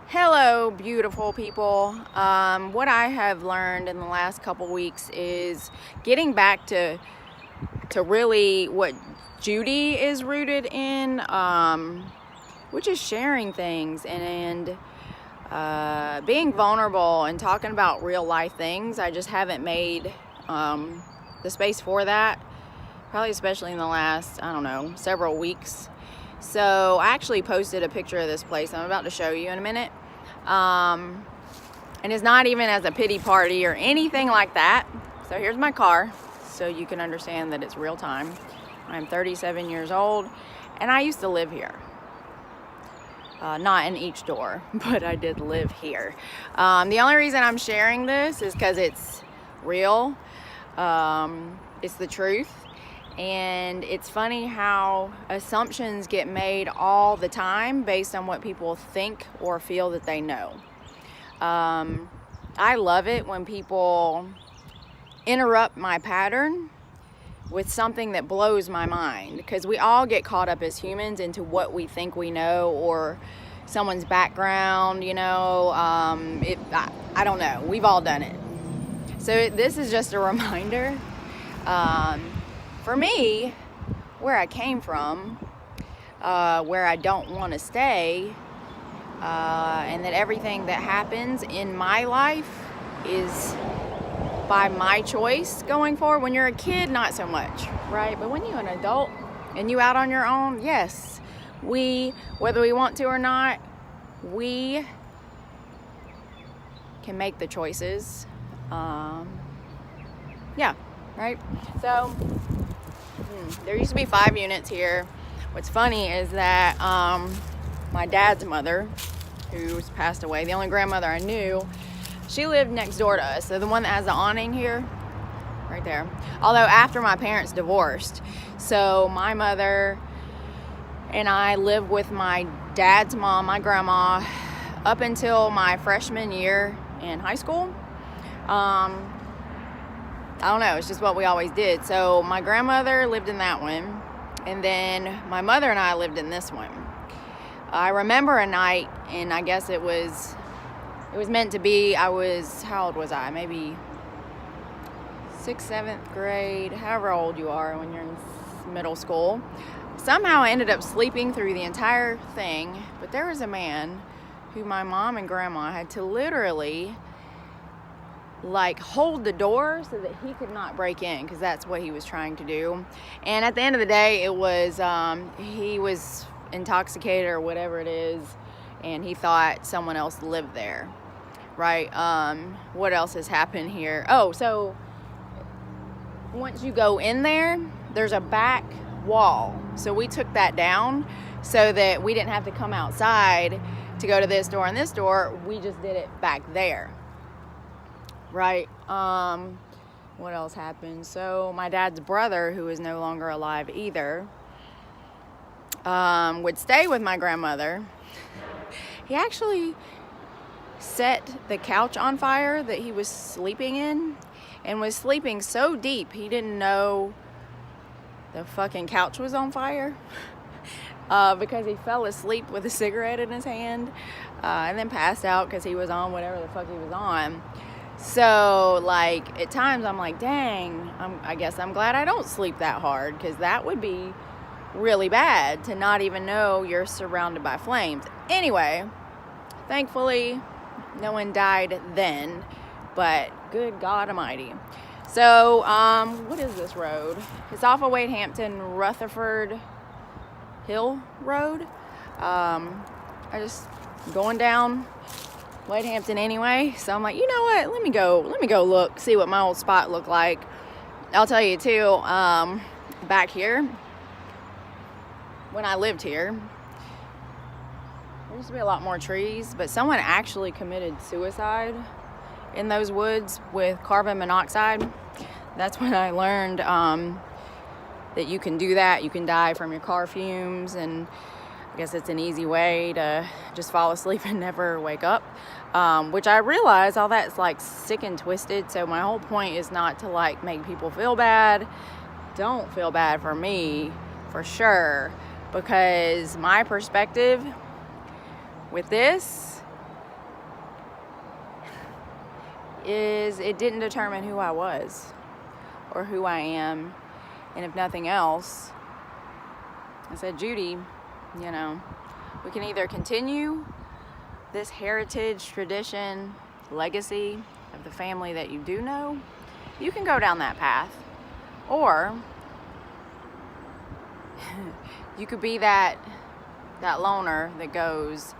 Hello, beautiful people. What I have learned in the last couple weeks is getting back to really what Judy is rooted in, which is sharing things and being vulnerable and talking about real life things. I just haven't made the space for that, probably especially in the last, I don't know, several weeks. So I actually posted a picture of this place I'm about to show you in a minute. And it's not even as a pity party or anything like that. So here's my car, so you can understand that it's real time. I'm 37 years old, and I used to live here. Not in each door, but I did live here. The only reason I'm sharing this is because it's real. It's the truth. And it's funny how assumptions get made all the time based on what people think or feel that they know. I love it when people interrupt my pattern with something that blows my mind, because we all get caught up as humans into what we think we know or someone's background, I don't know. We've all done it. So this is just a reminder. For me, where I came from, where I don't want to stay, and that everything that happens in my life is by my choice going forward. When you're a kid, not so much, right? But when you're an adult and you out on your own, yes, whether we want to or not, we can make the choices. Yeah, right? So there used to be 5 units here. What's funny is that my dad's mother, who's passed away, the only grandmother I knew, she lived next door to us. So the one that has the awning here, right there. Although after my parents divorced, so my mother and I lived with my dad's mom, my grandma, up until my freshman year in high school. I don't know, it's just what we always did. So my grandmother lived in that one, and then my mother and I lived in this one. I remember a night, and I guess it was meant to be. How old was I? Maybe 6th, 7th grade, however old you are when you're in middle school. Somehow I ended up sleeping through the entire thing, but there was a man who my mom and grandma had to literally hold the door so that he could not break in, because that's what he was trying to do. And at the end of the day, it was he was intoxicated or whatever it is, and he thought someone else lived there, right? What else has happened here? Oh, so once you go in there, there's a back wall, so we took that down so that we didn't have to come outside to go to this door and this door. We just did it back there. Right. What else happened? So my dad's brother, who is no longer alive either, would stay with my grandmother. He actually set the couch on fire that he was sleeping in, and was sleeping so deep he didn't know the fucking couch was on fire. Because he fell asleep with a cigarette in his hand, and then passed out because he was on whatever the fuck he was on. So, at times I'm like, dang, I guess I'm glad I don't sleep that hard, because that would be really bad to not even know you're surrounded by flames. Anyway, thankfully, no one died then, but good God Almighty. So, what is this road? It's off of Wade Hampton, Rutherford Hill Road. I just going down Wade Hampton anyway, so I'm like, you know what, let me go look, see what my old spot looked like. I'll tell you too, back here, when I lived here, there used to be a lot more trees, but someone actually committed suicide in those woods with carbon monoxide. That's when I learned that you can do that. You can die from your car fumes, and I guess it's an easy way to just fall asleep and never wake up, which I realize all that's sick and twisted. So my whole point is not to make people feel bad. Don't feel bad for me, for sure, because my perspective with this is it didn't determine who I was or who I am. And if nothing else, I said, Judy, you know, we can either continue this heritage, tradition, legacy of the family that you do know. You can go down that path. Or you could be that loner that goes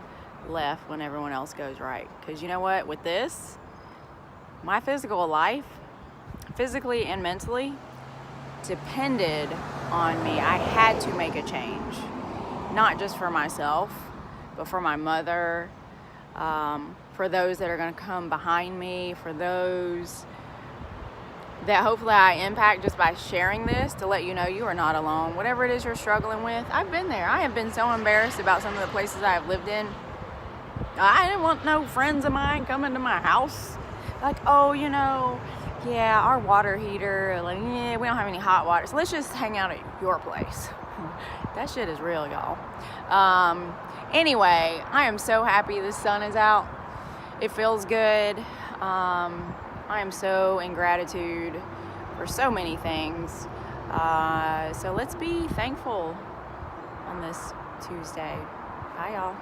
left when everyone else goes right. Because you know what? With this, my physical life, physically and mentally, depended on me. I had to make a change. Not just for myself, but for my mother, for those that are going to come behind me, for those that hopefully I impact just by sharing this, to let you know you are not alone. Whatever it is you're struggling with, I've been there. I have been so embarrassed about some of the places I have lived in. I didn't want no friends of mine coming to my house. Like, oh, you know, yeah, our water heater, like, yeah, we don't have any hot water, so let's just hang out at your place. That shit is real, y'all. Anyway, I am so happy the sun is out. It feels good. I am so in gratitude for so many things. So let's be thankful on this Tuesday. Bye, y'all.